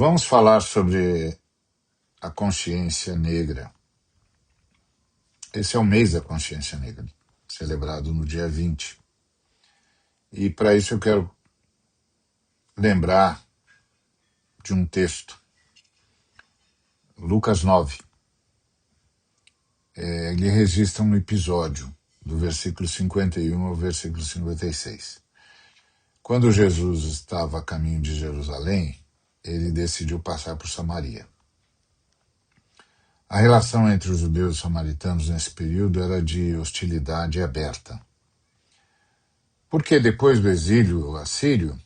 Vamos falar sobre a consciência negra. Esse é o mês da consciência negra, celebrado no dia 20. E para isso eu quero lembrar de um texto, Lucas 9. Ele registra um episódio do versículo 51 ao versículo 56. Quando Jesus estava a caminho de Jerusalém, ele decidiu passar por Samaria. A relação entre os judeus e os samaritanos nesse período era de hostilidade aberta. Porque depois do exílio assírio,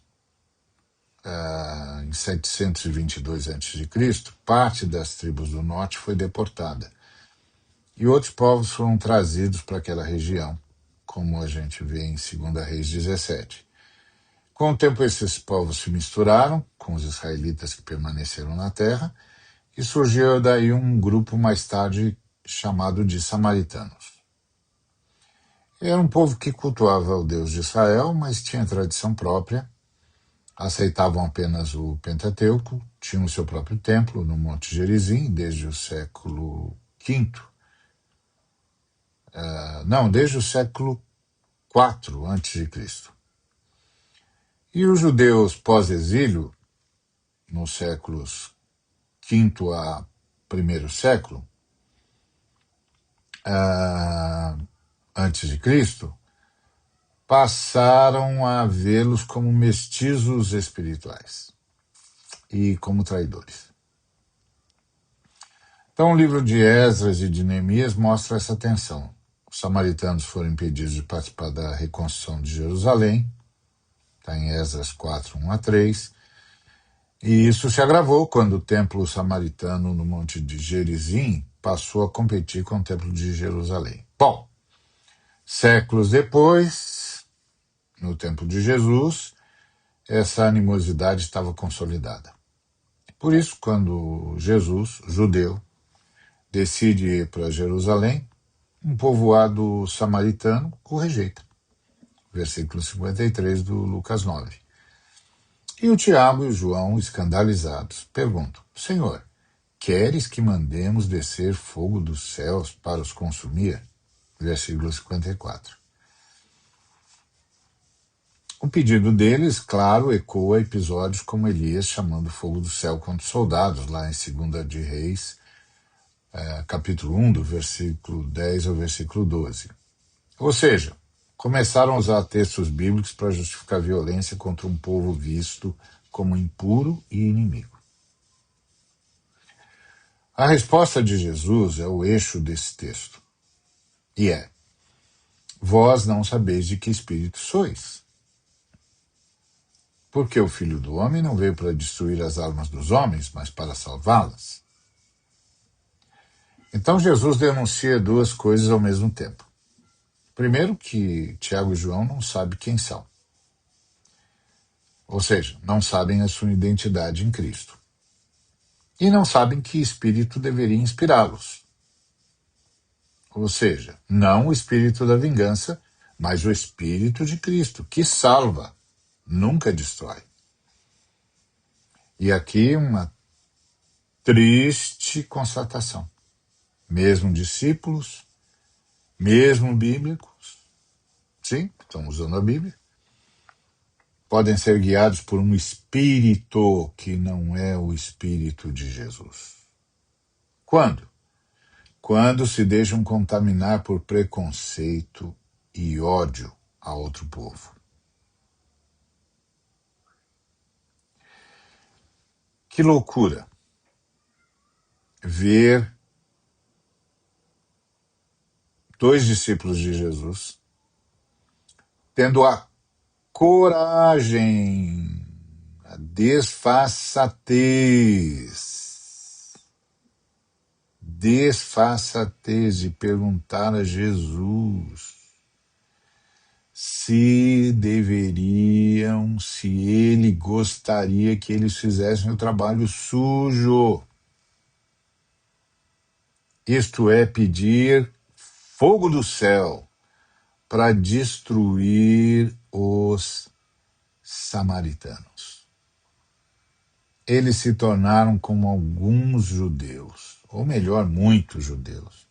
em 722 a.C., parte das tribos do norte foi deportada. E outros povos foram trazidos para aquela região, como a gente vê em 2 Reis 17. Com o tempo, esses povos se misturaram com os israelitas que permaneceram na terra, e surgiu daí um grupo mais tarde chamado de samaritanos. Era um povo que cultuava o Deus de Israel, mas tinha tradição própria, aceitavam apenas o Pentateuco, tinham o seu próprio templo no Monte Gerizim desde o século V. Desde o século IV a.C. E os judeus pós-exílio, nos séculos V a I século, antes de Cristo, passaram a vê-los como mestizos espirituais e como traidores. Então, o livro de Esdras e de Neemias mostra essa tensão. Os samaritanos foram impedidos de participar da reconstrução de Jerusalém, está em Esdras 4, 1 a 3, e isso se agravou quando o templo samaritano no Monte de Gerizim passou a competir com o templo de Jerusalém. Bom, séculos depois, no tempo de Jesus, essa animosidade estava consolidada. Por isso, quando Jesus, judeu, decide ir para Jerusalém, um povoado samaritano o rejeita. Versículo 53 do Lucas 9. E o Tiago e o João, escandalizados, perguntam: Senhor, queres que mandemos descer fogo dos céus para os consumir? Versículo 54. O pedido deles, claro, ecoa episódios como Elias chamando fogo do céu contra os soldados, lá em 2 de Reis, capítulo 1, do versículo 10 ao versículo 12. Ou seja, começaram a usar textos bíblicos para justificar violência contra um povo visto como impuro e inimigo. A resposta de Jesus é o eixo desse texto. E é: vós não sabeis de que espírito sois. Porque o Filho do Homem não veio para destruir as almas dos homens, mas para salvá-las. Então Jesus denuncia duas coisas ao mesmo tempo. Primeiro, que Tiago e João não sabem quem são. Ou seja, não sabem a sua identidade em Cristo. E não sabem que espírito deveria inspirá-los. Ou seja, não o espírito da vingança, mas o espírito de Cristo, que salva, nunca destrói. E aqui uma triste constatação. Mesmo discípulos, mesmo bíblicos, sim, estão usando a Bíblia, podem ser guiados por um espírito que não é o espírito de Jesus. Quando? Quando se deixam contaminar por preconceito e ódio a outro povo. Que loucura ver dois discípulos de Jesus tendo a coragem, a desfaçatez de perguntar a Jesus se ele gostaria que eles fizessem o trabalho sujo. Isto é, pedir fogo do céu para destruir os samaritanos. eles se tornaram como alguns judeus, ou melhor, muitos judeus,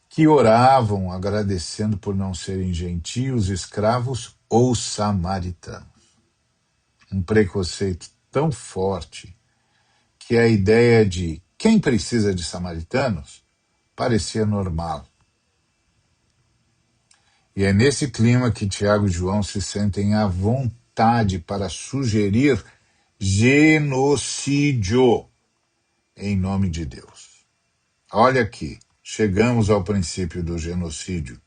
que oravam agradecendo por não serem gentios, escravos ou samaritanos. Um preconceito tão forte que a ideia de quem precisa de samaritanos parecia normal. E é nesse clima que Tiago e João se sentem à vontade para sugerir genocídio em nome de Deus. Olha aqui, chegamos ao princípio do genocídio.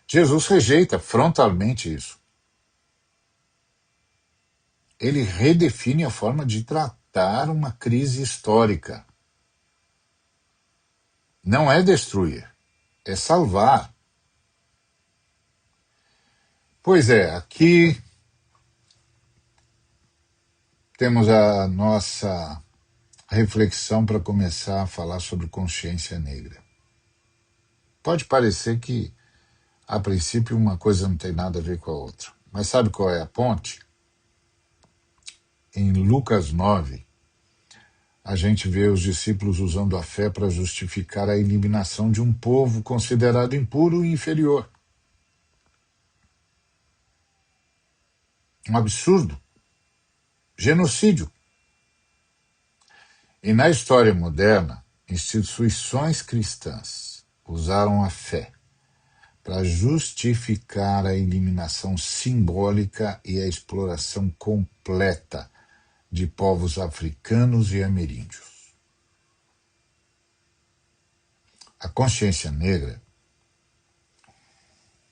Jesus rejeita frontalmente isso. Ele redefine a forma de tratar uma crise histórica. Não é destruir, é salvar. Pois é, aqui temos a nossa reflexão para começar a falar sobre consciência negra. Pode parecer que, a princípio, uma coisa não tem nada a ver com a outra. Mas sabe qual é a ponte? Em Lucas 9, a gente vê os discípulos usando a fé para justificar a eliminação de um povo considerado impuro e inferior. Um absurdo. Genocídio. E na história moderna, instituições cristãs usaram a fé para justificar a eliminação simbólica e a exploração completa de povos africanos e ameríndios. A consciência negra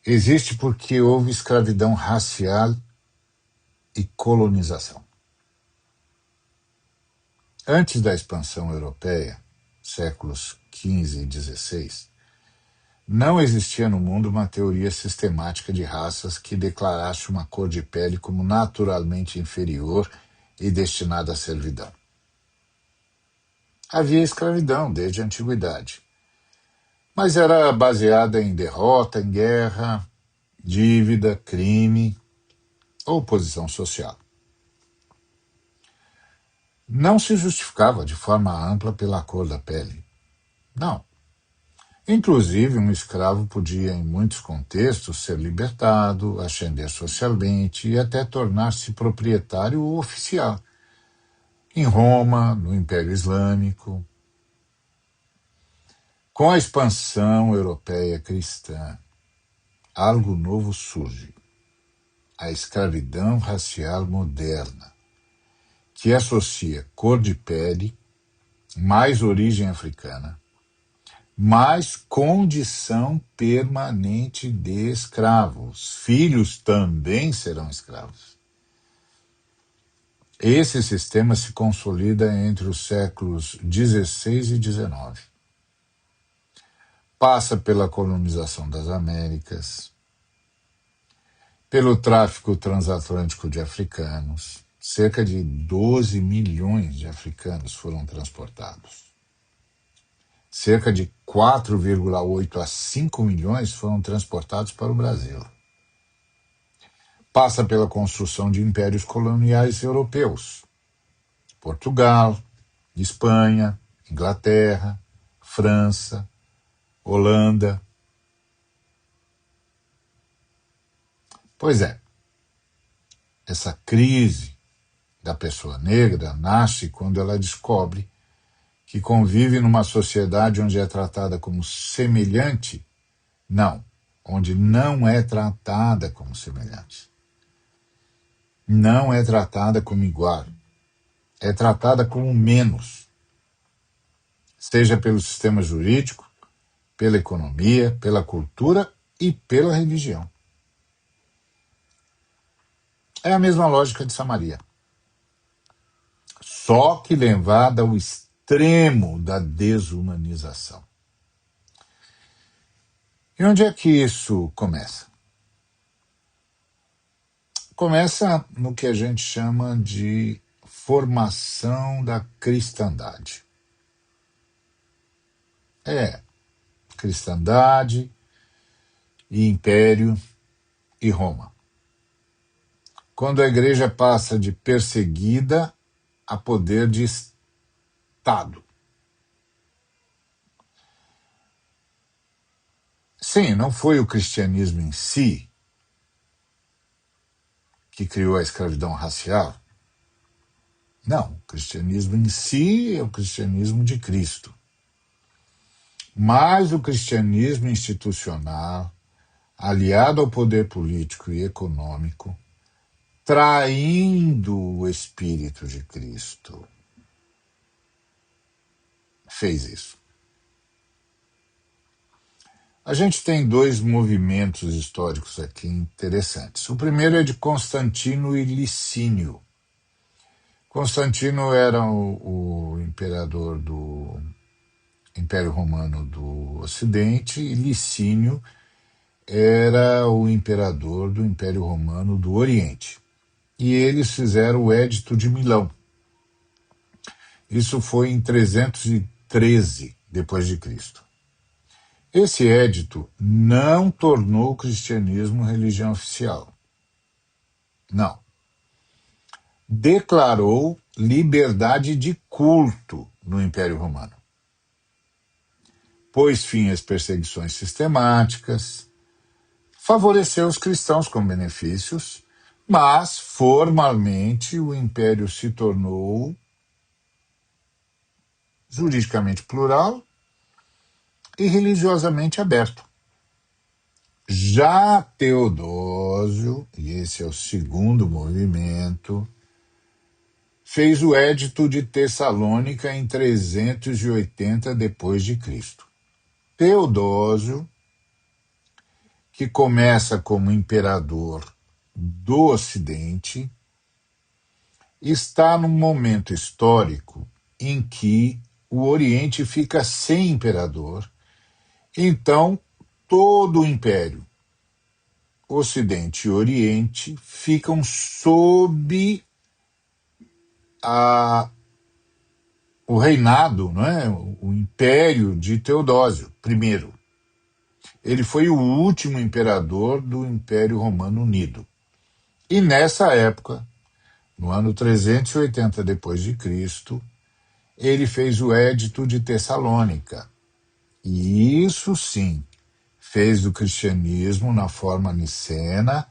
existe porque houve escravidão racial e colonização. Antes da expansão europeia, séculos XV e XVI, não existia no mundo uma teoria sistemática de raças que declarasse uma cor de pele como naturalmente inferior e destinada à servidão. Havia escravidão desde a antiguidade, mas era baseada em derrota, em guerra, dívida, crime ou posição social. Não se justificava de forma ampla pela cor da pele. Não. Inclusive, um escravo podia, em muitos contextos, ser libertado, ascender socialmente e até tornar-se proprietário ou oficial. Em Roma, no Império Islâmico. Com a expansão europeia cristã, algo novo surge: a escravidão racial moderna, que associa cor de pele, mais origem africana, mais condição permanente de escravo. Os filhos também serão escravos. Esse sistema se consolida entre os séculos XVI e XIX. Passa pela colonização das Américas, pelo tráfico transatlântico de africanos. Cerca de 12 milhões de africanos foram transportados. Cerca de 4,8 a 5 milhões foram transportados para o Brasil. Passa pela construção de impérios coloniais europeus. Portugal, Espanha, Inglaterra, França, Holanda. Pois é, essa crise da pessoa negra nasce quando ela descobre que convive numa sociedade onde é tratada como semelhante, não, onde não é tratada como semelhante. Não é tratada como igual, é tratada como menos, seja pelo sistema jurídico, pela economia, pela cultura e pela religião. É a mesma lógica de Samaria, só que levada ao extremo da desumanização. E onde é que isso começa? Começa no que a gente chama de formação da cristandade. Cristandade e Império e Roma. quando a igreja passa de perseguida a poder de Estado. Sim, não foi o cristianismo em si que criou a escravidão racial. Não, o cristianismo em si é o cristianismo de Cristo. Mas o cristianismo institucional, aliado ao poder político e econômico, traindo o Espírito de Cristo, fez isso. A gente tem dois movimentos históricos aqui interessantes. O primeiro é de Constantino e Licínio. Constantino era o imperador do Império Romano do Ocidente e Licínio era o imperador do Império Romano do Oriente. E eles fizeram o Édito de Milão. Isso foi em 313 depois de Cristo. Esse édito não tornou o cristianismo religião oficial. Não. Declarou liberdade de culto no Império Romano. Pôs fim às perseguições sistemáticas, favoreceu os cristãos com benefícios, mas formalmente o Império se tornou juridicamente plural e religiosamente aberto. Já Teodósio, e esse é o segundo movimento, fez o Édito de Tessalônica em 380 depois de Cristo. Teodósio, que começa como imperador do Ocidente, está num momento histórico em que o Oriente fica sem imperador, então todo o Império, Ocidente e Oriente, ficam sob o reinado, não é? O Império de Teodósio I. Ele foi o último imperador do Império Romano Unido. E nessa época, no ano 380 depois de Cristo, ele fez o Édito de Tessalônica. E isso sim fez do cristianismo, na forma nicena,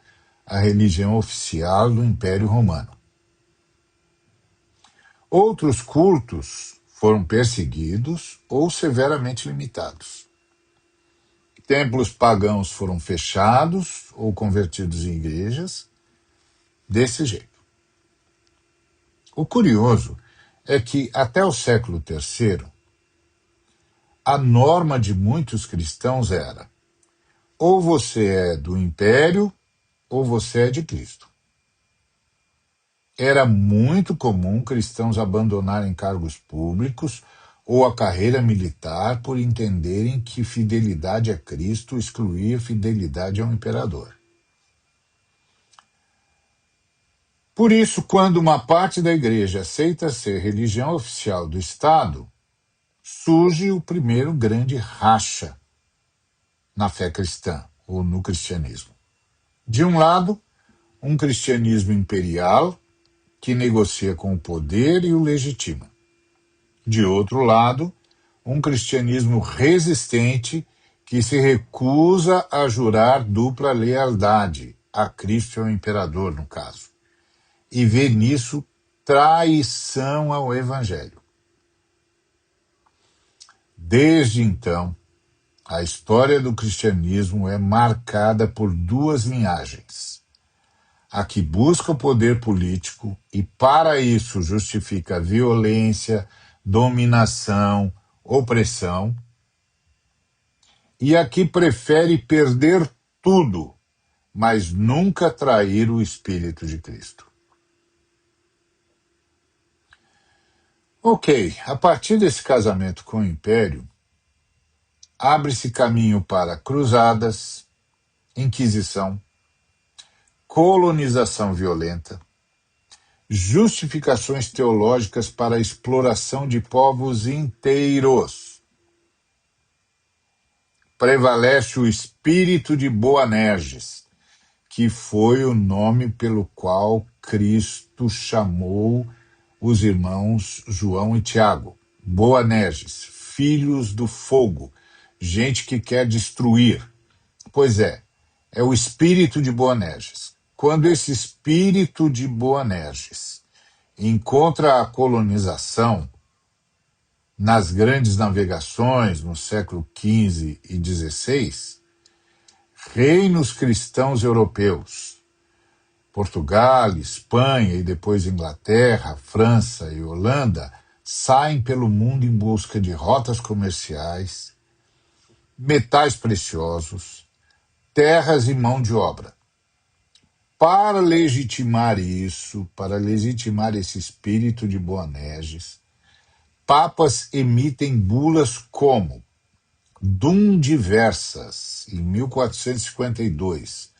a religião oficial do Império Romano. Outros cultos foram perseguidos ou severamente limitados. Templos pagãos foram fechados ou convertidos em igrejas, desse jeito. O curioso é que, até o século III, a norma de muitos cristãos era: ou você é do Império, ou você é de Cristo. Era muito comum cristãos abandonarem cargos públicos ou a carreira militar por entenderem que fidelidade a Cristo excluía fidelidade ao imperador. Por isso, quando uma parte da igreja aceita ser religião oficial do Estado, surge o primeiro grande racha na fé cristã, ou no cristianismo. De um lado, um cristianismo imperial, que negocia com o poder e o legitima. De outro lado, um cristianismo resistente que se recusa a jurar dupla lealdade a Cristo e ao imperador, no caso, e vê nisso traição ao Evangelho. Desde então, a história do cristianismo é marcada por duas linhagens: a que busca o poder político e, para isso, justifica violência, dominação, opressão, e a que prefere perder tudo, mas nunca trair o Espírito de Cristo. Ok, a partir desse casamento com o Império, abre-se caminho para cruzadas, inquisição, colonização violenta, justificações teológicas para a exploração de povos inteiros. Prevalece o espírito de Boanerges, que foi o nome pelo qual Cristo chamou os irmãos João e Tiago. Boanerges, filhos do fogo, gente que quer destruir. Pois é o espírito de Boanerges. Quando esse espírito de Boanerges encontra a colonização nas grandes navegações no século XV e XVI, reinos cristãos europeus, Portugal, Espanha e depois Inglaterra, França e Holanda, saem pelo mundo em busca de rotas comerciais, metais preciosos, terras e mão de obra. Para legitimar isso, para legitimar esse espírito de Boanerges, papas emitem bulas como Dum Diversas, em 1452.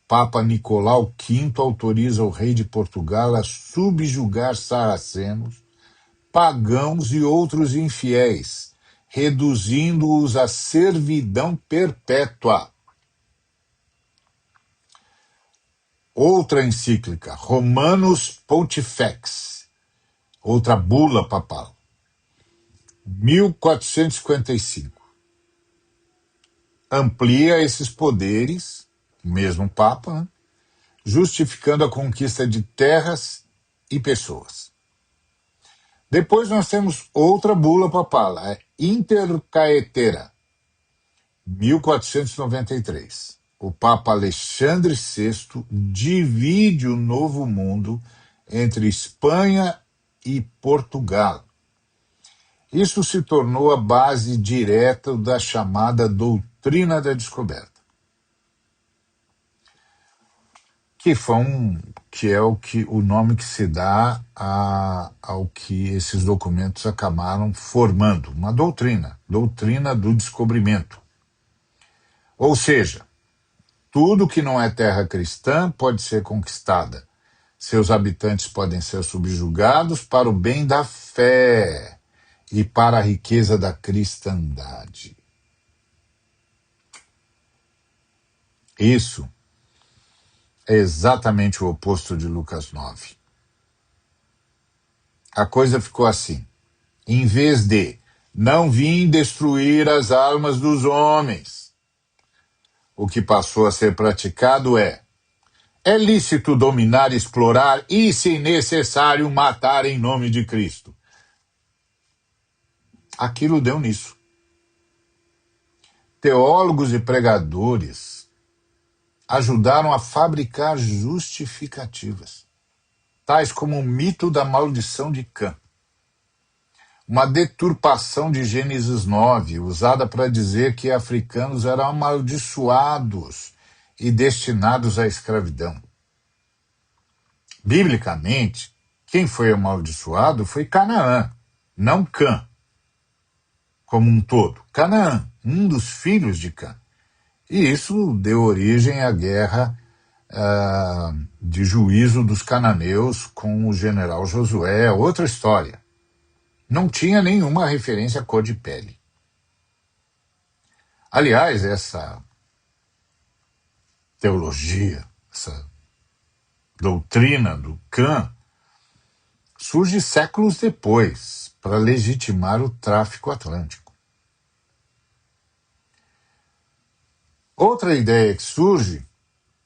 Papa Nicolau V autoriza o rei de Portugal a subjugar sarracenos, pagãos e outros infiéis, reduzindo-os à servidão perpétua. Outra encíclica, Romanus Pontifex, outra bula papal, 1455. Amplia esses poderes, o mesmo Papa, né? Justificando a conquista de terras e pessoas. Depois nós temos outra bula papal, a Intercaetera, 1493. O Papa Alexandre VI divide o Novo Mundo entre Espanha e Portugal. Isso se tornou a base direta da chamada doutrina da descoberta, que é o nome que se dá ao que esses documentos acabaram formando, uma doutrina do descobrimento. Ou seja, tudo que não é terra cristã pode ser conquistada. Seus habitantes podem ser subjugados para o bem da fé e para a riqueza da cristandade. Isso é exatamente o oposto de Lucas 9. A coisa ficou assim. Em vez de não vim destruir as almas dos homens, o que passou a ser praticado é lícito dominar, explorar e, se necessário, matar em nome de Cristo. Aquilo deu nisso. Teólogos e pregadores ajudaram a fabricar justificativas, tais como o mito da maldição de Cã, uma deturpação de Gênesis 9, usada para dizer que africanos eram amaldiçoados e destinados à escravidão. Biblicamente, quem foi amaldiçoado foi Canaã, não Cã, como um todo. Canaã, um dos filhos de Cã. E isso deu origem à guerra de juízo dos cananeus com o general Josué, outra história. Não tinha nenhuma referência à cor de pele. Aliás, essa teologia, essa doutrina do Cã, surge séculos depois para legitimar o tráfico atlântico. Outra ideia que surge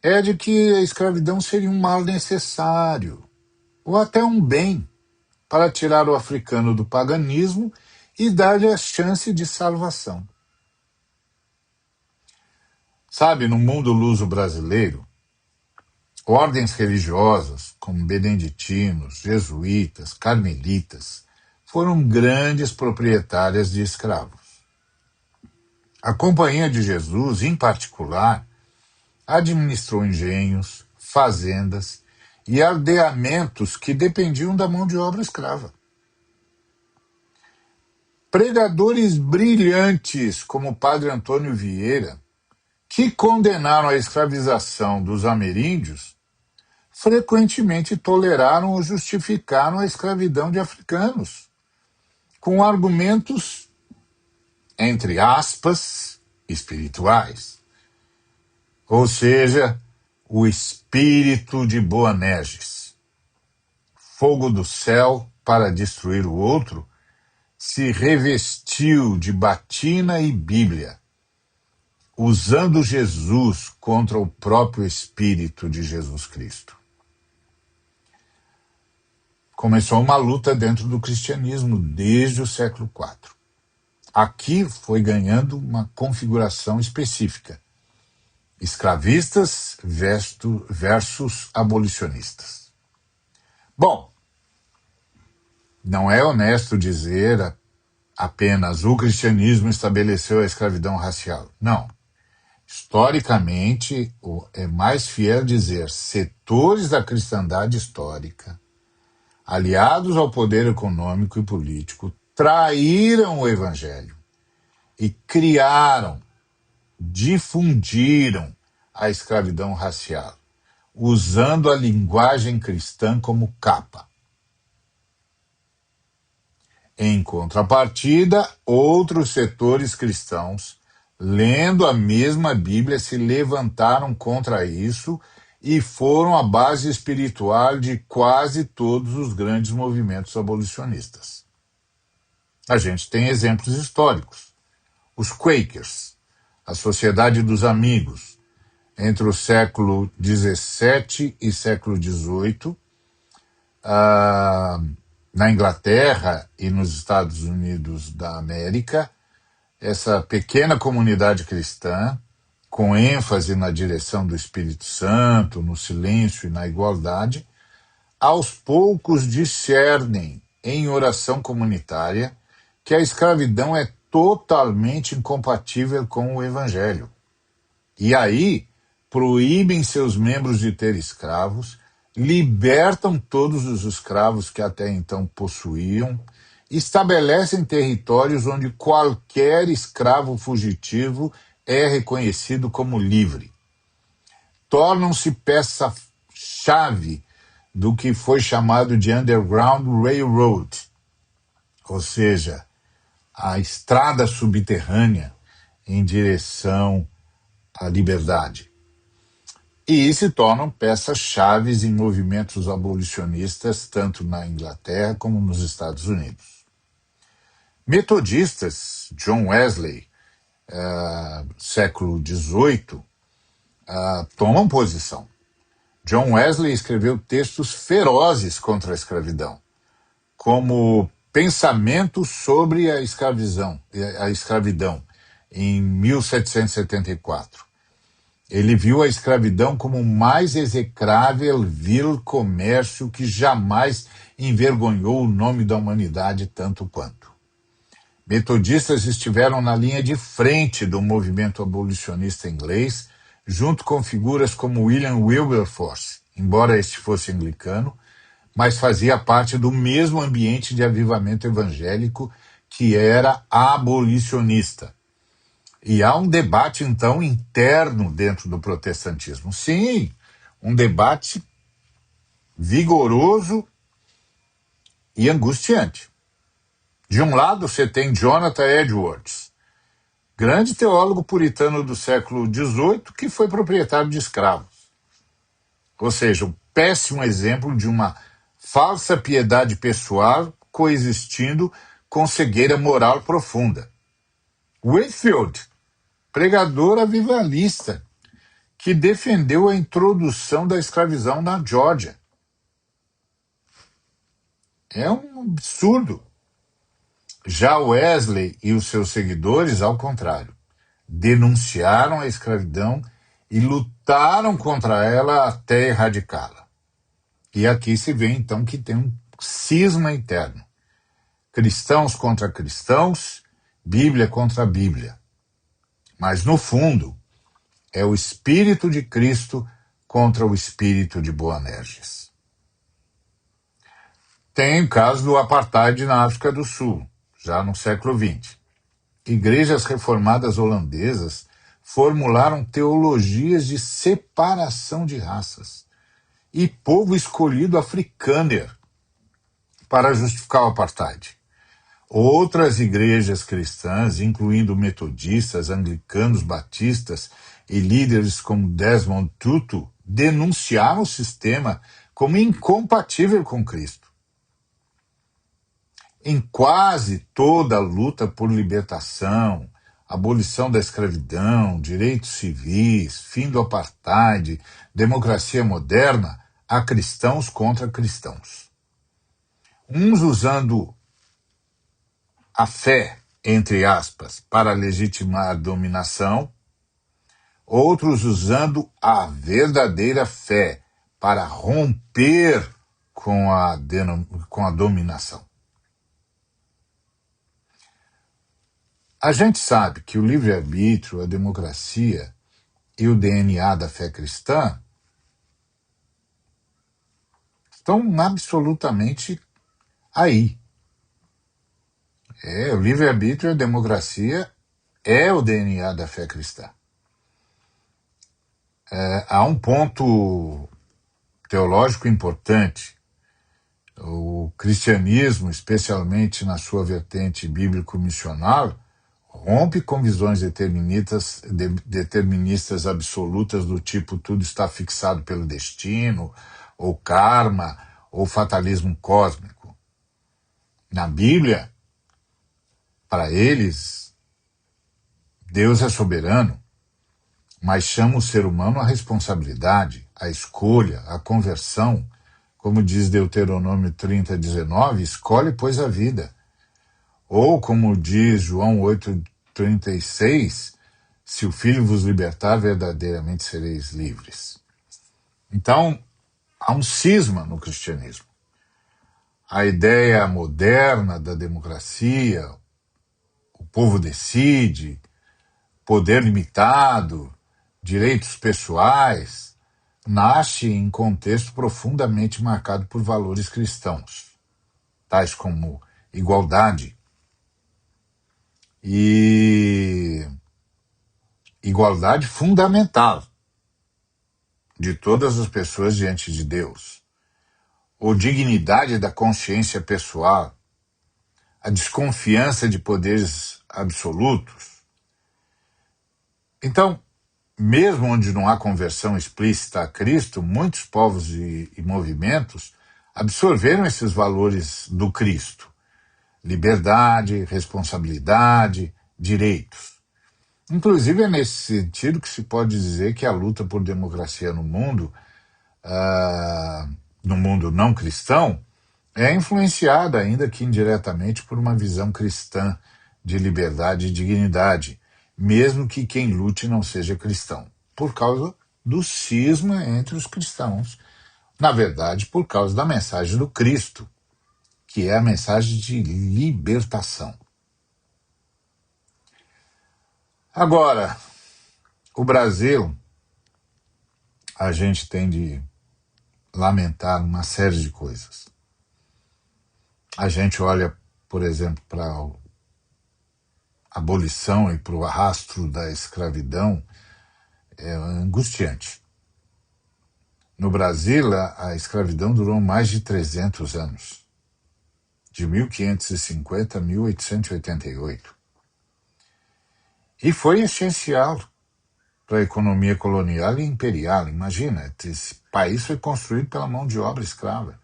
é de que a escravidão seria um mal necessário, ou até um bem, para tirar o africano do paganismo e dar-lhe a chance de salvação. Sabe, no mundo luso brasileiro, ordens religiosas como beneditinos, jesuítas, carmelitas foram grandes proprietárias de escravos. A Companhia de Jesus, em particular, administrou engenhos, fazendas e aldeamentos que dependiam da mão de obra escrava. Pregadores brilhantes como o padre Antônio Vieira, que condenaram a escravização dos ameríndios, frequentemente toleraram ou justificaram a escravidão de africanos, com argumentos, entre aspas, espirituais. Ou seja, o espírito de Boanerges, fogo do céu para destruir o outro, se revestiu de batina e Bíblia, usando Jesus contra o próprio espírito de Jesus Cristo. Começou uma luta dentro do cristianismo desde o século IV. Aqui foi ganhando uma configuração específica: escravistas versus abolicionistas. Bom, não é honesto dizer apenas o cristianismo estabeleceu a escravidão racial. Não. Historicamente, é mais fiel dizer setores da cristandade histórica, aliados ao poder econômico e político, traíram o evangelho e criaram, difundiram a escravidão racial, usando a linguagem cristã como capa. Em contrapartida, outros setores cristãos, lendo a mesma Bíblia, se levantaram contra isso e foram a base espiritual de quase todos os grandes movimentos abolicionistas. A gente tem exemplos históricos. Os Quakers, a Sociedade dos Amigos, entre o século XVII e século XVIII, na Inglaterra e nos Estados Unidos da América, essa pequena comunidade cristã, com ênfase na direção do Espírito Santo, no silêncio e na igualdade, aos poucos discernem em oração comunitária que a escravidão é totalmente incompatível com o Evangelho. E aí proíbem seus membros de ter escravos, libertam todos os escravos que até então possuíam, estabelecem territórios onde qualquer escravo fugitivo é reconhecido como livre. Tornam-se peça-chave do que foi chamado de Underground Railroad, ou seja, a estrada subterrânea em direção à liberdade. E se tornam peças-chave em movimentos abolicionistas, tanto na Inglaterra como nos Estados Unidos. Metodistas, John Wesley, século XVIII, tomam posição. John Wesley escreveu textos ferozes contra a escravidão, como Pensamento sobre a escravidão, em 1774. Ele viu a escravidão como o mais execrável, vil comércio que jamais envergonhou o nome da humanidade tanto quanto. Metodistas estiveram na linha de frente do movimento abolicionista inglês, junto com figuras como William Wilberforce, embora este fosse anglicano, mas fazia parte do mesmo ambiente de avivamento evangélico que era abolicionista. E há um debate, então, interno dentro do protestantismo. Sim, um debate vigoroso e angustiante. De um lado, você tem Jonathan Edwards, grande teólogo puritano do século XVIII, que foi proprietário de escravos. Ou seja, um péssimo exemplo de uma falsa piedade pessoal coexistindo com cegueira moral profunda. Whitefield, pregador avivalista, que defendeu a introdução da escravidão na Geórgia. É um absurdo. Já Wesley e os seus seguidores, ao contrário, denunciaram a escravidão e lutaram contra ela até erradicá-la. E aqui se vê, então, que tem um cisma interno. Cristãos contra cristãos, Bíblia contra Bíblia. Mas, no fundo, é o Espírito de Cristo contra o Espírito de Boanerges. Tem o caso do apartheid na África do Sul, já no século XX. Igrejas reformadas holandesas formularam teologias de separação de raças e povo escolhido africâner para justificar o apartheid. Outras igrejas cristãs, incluindo metodistas, anglicanos, batistas e líderes como Desmond Tutu denunciaram o sistema como incompatível com Cristo. Em quase toda a luta por libertação, abolição da escravidão, direitos civis, fim do apartheid, democracia moderna, há cristãos contra cristãos. Uns usando a fé, entre aspas, para legitimar a dominação, outros usando a verdadeira fé para romper com a dominação. A gente sabe que o livre-arbítrio, a democracia e o DNA da fé cristã estão absolutamente aí. O livre-arbítrio e a democracia é o DNA da fé cristã. Há um ponto teológico importante. O cristianismo, especialmente na sua vertente bíblico-missional, rompe com visões deterministas absolutas do tipo tudo está fixado pelo destino, ou karma, ou fatalismo cósmico. Na Bíblia, para eles, Deus é soberano, mas chama o ser humano à responsabilidade, à escolha, à conversão. Como diz Deuteronômio 30:19, escolhe, pois, a vida. Ou, como diz João 8:36, se o Filho vos libertar, verdadeiramente sereis livres. Então, há um cisma no cristianismo. A ideia moderna da democracia, o povo decide, poder limitado, direitos pessoais, nasce em contexto profundamente marcado por valores cristãos, tais como igualdade e igualdade fundamental de todas as pessoas diante de Deus, ou dignidade da consciência pessoal, a desconfiança de poderes absolutos. Então, mesmo onde não há conversão explícita a Cristo, muitos povos e movimentos absorveram esses valores do Cristo: liberdade, responsabilidade, direitos. Inclusive é nesse sentido que se pode dizer que a luta por democracia no mundo não cristão, é influenciada, ainda que indiretamente, por uma visão cristã de liberdade e dignidade, mesmo que quem lute não seja cristão, por causa do cisma entre os cristãos, na verdade, por causa da mensagem do Cristo, que é a mensagem de libertação. Agora, o Brasil, a gente tem de lamentar uma série de coisas. A gente olha, por exemplo, para a abolição e para o arrasto da escravidão, é angustiante. No Brasil, a escravidão durou mais de 300 anos, de 1550 a 1888. E foi essencial para a economia colonial e imperial. Imagina, esse país foi construído pela mão de obra escrava.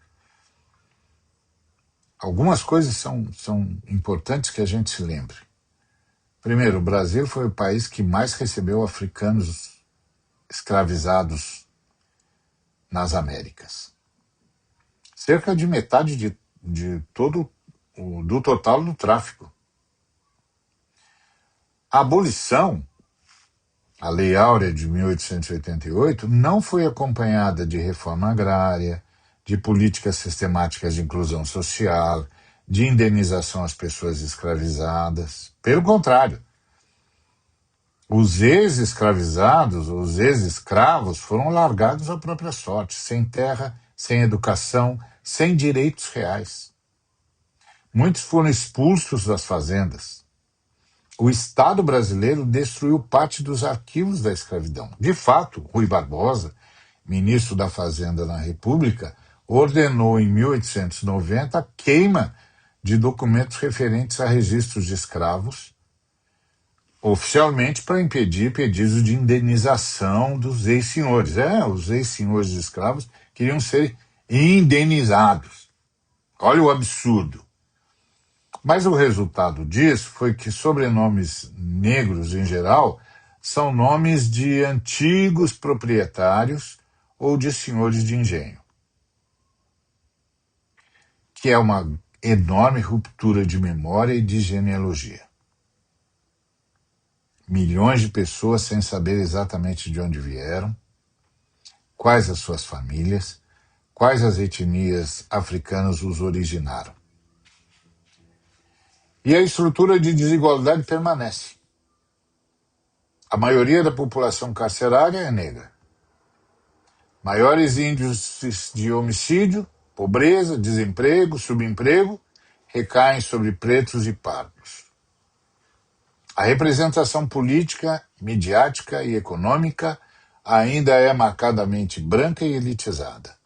Algumas coisas são importantes que a gente se lembre. Primeiro, o Brasil foi o país que mais recebeu africanos escravizados nas Américas. Cerca de metade de todo do total do tráfico. A abolição, a Lei Áurea de 1888, não foi acompanhada de reforma agrária, de políticas sistemáticas de inclusão social, de indenização às pessoas escravizadas. Pelo contrário, os ex-escravizados, os ex-escravos foram largados à própria sorte, sem terra, sem educação, sem direitos reais. Muitos foram expulsos das fazendas. O Estado brasileiro destruiu parte dos arquivos da escravidão. De fato, Rui Barbosa, ministro da Fazenda na República, ordenou em 1890 a queima de documentos referentes a registros de escravos oficialmente para impedir pedidos de indenização dos ex-senhores. Os ex-senhores de escravos queriam ser indenizados. Olha o absurdo. Mas o resultado disso foi que sobrenomes negros, em geral, são nomes de antigos proprietários ou de senhores de engenho, que é uma enorme ruptura de memória e de genealogia. Milhões de pessoas sem saber exatamente de onde vieram, quais as suas famílias, quais as etnias africanas os originaram. E a estrutura de desigualdade permanece. A maioria da população carcerária é negra. Maiores índices de homicídio, pobreza, desemprego, subemprego recaem sobre pretos e pardos. A representação política, midiática e econômica ainda é marcadamente branca e elitizada.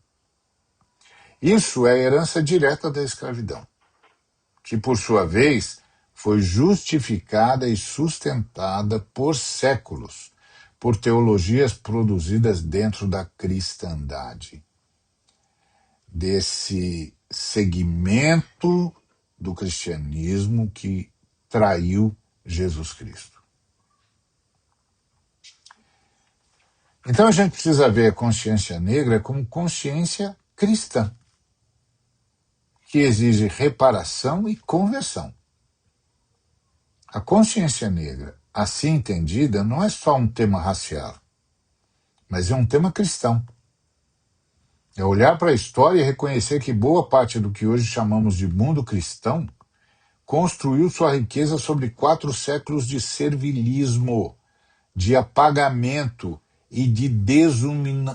Isso é herança direta da escravidão, que, por sua vez, foi justificada e sustentada por séculos por teologias produzidas dentro da cristandade, desse segmento do cristianismo que traiu Jesus Cristo. Então a gente precisa ver a consciência negra como consciência cristã, que exige reparação e conversão. A consciência negra, assim entendida, não é só um tema racial, mas é um tema cristão. É olhar para a história e reconhecer que boa parte do que hoje chamamos de mundo cristão construiu sua riqueza sobre 4 séculos de servilismo, de apagamento e de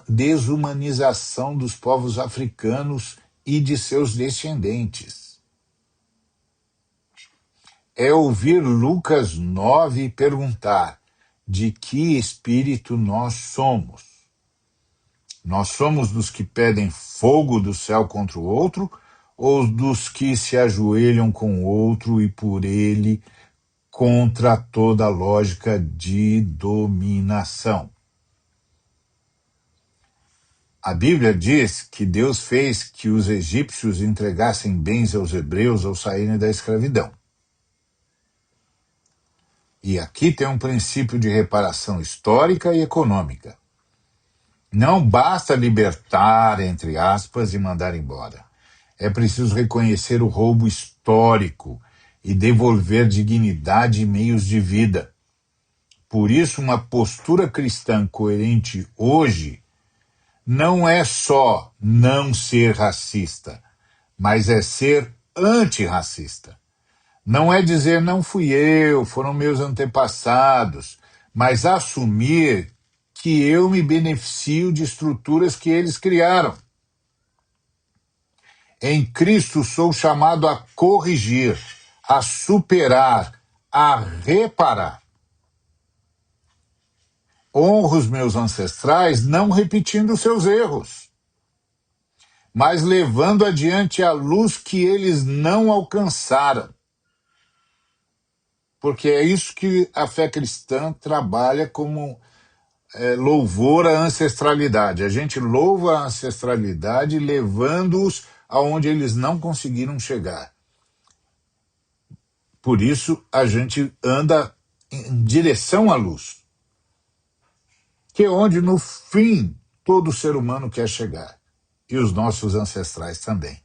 desumanização dos povos africanos e de seus descendentes. É ouvir Lucas 9 e perguntar: de que espírito nós somos? Nós somos dos que pedem fogo do céu contra o outro, ou dos que se ajoelham com o outro e por ele contra toda a lógica de dominação? A Bíblia diz que Deus fez que os egípcios entregassem bens aos hebreus ao saírem da escravidão. E aqui tem um princípio de reparação histórica e econômica. Não basta libertar, entre aspas, e mandar embora. É preciso reconhecer o roubo histórico e devolver dignidade e meios de vida. Por isso, uma postura cristã coerente hoje não é só não ser racista, mas é ser antirracista. Não é dizer não fui eu, foram meus antepassados, mas assumir que eu me beneficio de estruturas que eles criaram. Em Cristo sou chamado a corrigir, a superar, a reparar. Honro os meus ancestrais não repetindo seus erros, mas levando adiante a luz que eles não alcançaram. Porque é isso que a fé cristã trabalha como louvor à ancestralidade. A gente louva a ancestralidade levando-os aonde eles não conseguiram chegar. Por isso a gente anda em direção à luz, que é onde no fim todo ser humano quer chegar, e os nossos ancestrais também.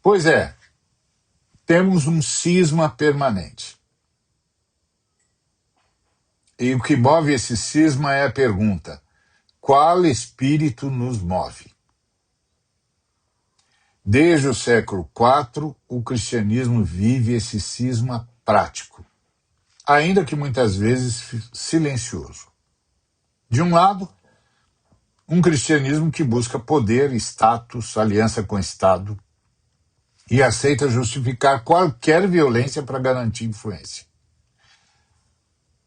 Pois é, temos um cisma permanente. E o que move esse cisma é a pergunta: qual espírito nos move? Desde o século IV, o cristianismo vive esse cisma prático, ainda que muitas vezes silencioso. De um lado, um cristianismo que busca poder, status, aliança com o Estado e aceita justificar qualquer violência para garantir influência.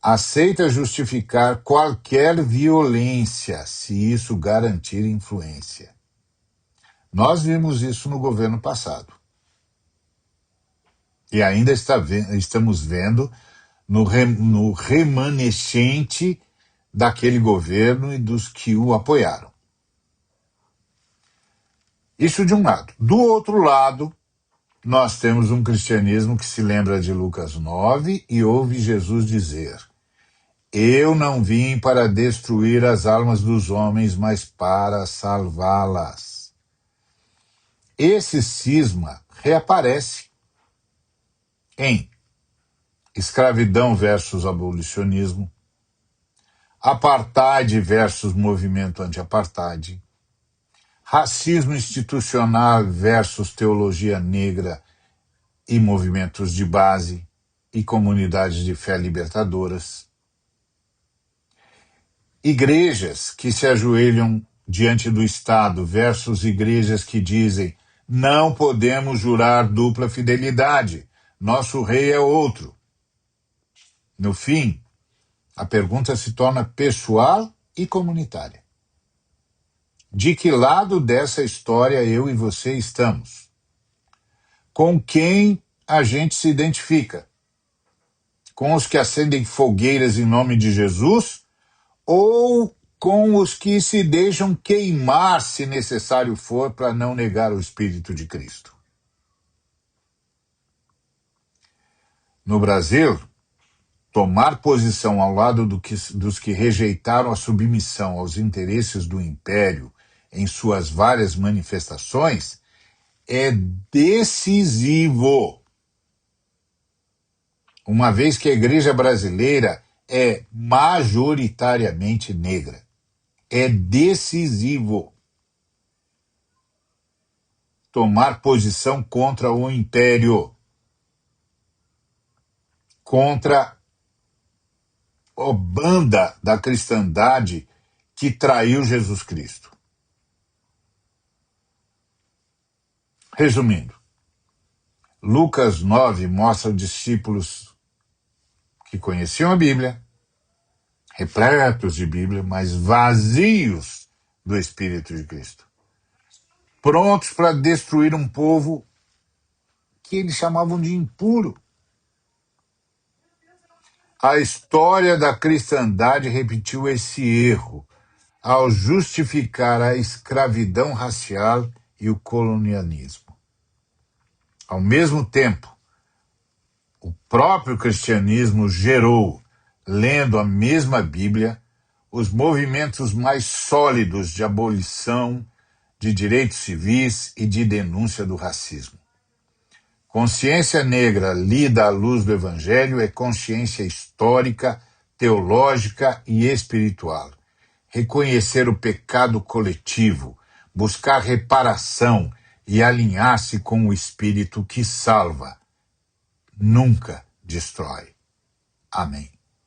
Aceita justificar qualquer violência se isso garantir influência. Nós vimos isso no governo passado. E ainda estamos vendo no remanescente daquele governo e dos que o apoiaram. Isso de um lado. Do outro lado, nós temos um cristianismo que se lembra de Lucas 9 e ouve Jesus dizer: eu não vim para destruir as almas dos homens, mas para salvá-las. Esse cisma reaparece em escravidão versus abolicionismo, apartheid versus movimento anti-apartheid, racismo institucional versus teologia negra e movimentos de base e comunidades de fé libertadoras, igrejas que se ajoelham diante do Estado versus igrejas que dizem: não podemos jurar dupla fidelidade, nosso rei é outro. No fim, a pergunta se torna pessoal e comunitária. De que lado dessa história eu e você estamos? Com quem a gente se identifica? Com os que acendem fogueiras em nome de Jesus ou com os que se deixam queimar, se necessário for, para não negar o Espírito de Cristo? No Brasil, tomar posição ao lado dos que rejeitaram a submissão aos interesses do império em suas várias manifestações é decisivo, uma vez que a igreja brasileira é majoritariamente negra. É decisivo tomar posição contra o império, contra a banda da cristandade que traiu Jesus Cristo. Resumindo, Lucas 9 mostra discípulos que conheciam a Bíblia, repletos de Bíblia, mas vazios do Espírito de Cristo, prontos para destruir um povo que eles chamavam de impuro. A história da cristandade repetiu esse erro ao justificar a escravidão racial e o colonialismo. Ao mesmo tempo, o próprio cristianismo gerou, lendo a mesma Bíblia, os movimentos mais sólidos de abolição de direitos civis e de denúncia do racismo. Consciência negra lida à luz do Evangelho é consciência histórica, teológica e espiritual. Reconhecer o pecado coletivo, buscar reparação e alinhar-se com o Espírito que salva, nunca destrói. Amém.